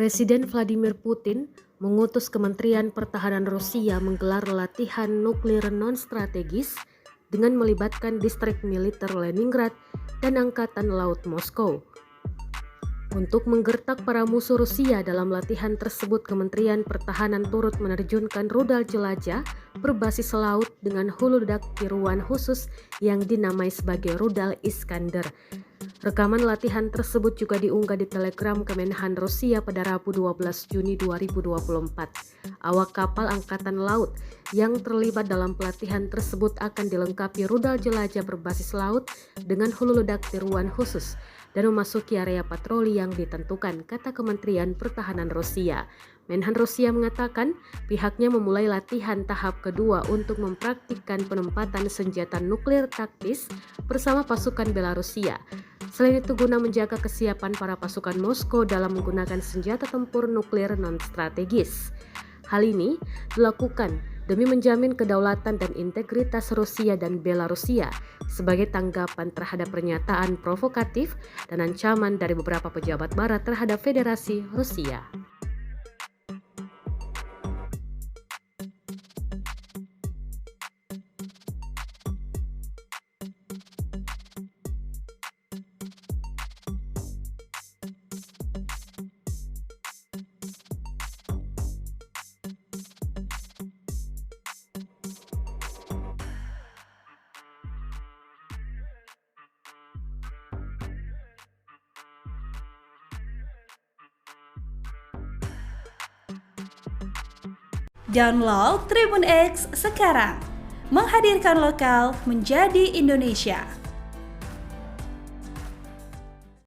Presiden Vladimir Putin mengutus Kementerian Pertahanan Rusia menggelar latihan nuklir non-strategis dengan melibatkan distrik militer Leningrad dan Angkatan Laut Moskow. Untuk menggertak para musuh Rusia dalam latihan tersebut, Kementerian Pertahanan turut menerjunkan rudal jelajah berbasis laut dengan hulu ledak tiruan khusus yang dinamai sebagai rudal Iskander. Rekaman latihan tersebut juga diunggah di Telegram Kemenhan Rusia pada Rabu 12 Juni 2024. Awak kapal Angkatan Laut yang terlibat dalam pelatihan tersebut akan dilengkapi rudal jelajah berbasis laut dengan hulu ledak tiruan khusus dan memasuki area patroli yang ditentukan, kata Kementerian Pertahanan Rusia. Menhan Rusia mengatakan pihaknya memulai latihan tahap kedua untuk mempraktikkan penempatan senjata nuklir taktis bersama pasukan Belarusia. Selain itu guna menjaga kesiapan para pasukan Moskow dalam menggunakan senjata tempur nuklir non-strategis. Hal ini dilakukan demi menjamin kedaulatan dan integritas Rusia dan Belarusia sebagai tanggapan terhadap pernyataan provokatif dan ancaman dari beberapa pejabat barat terhadap Federasi Rusia. Download Tribun X sekarang, menghadirkan lokal menjadi Indonesia.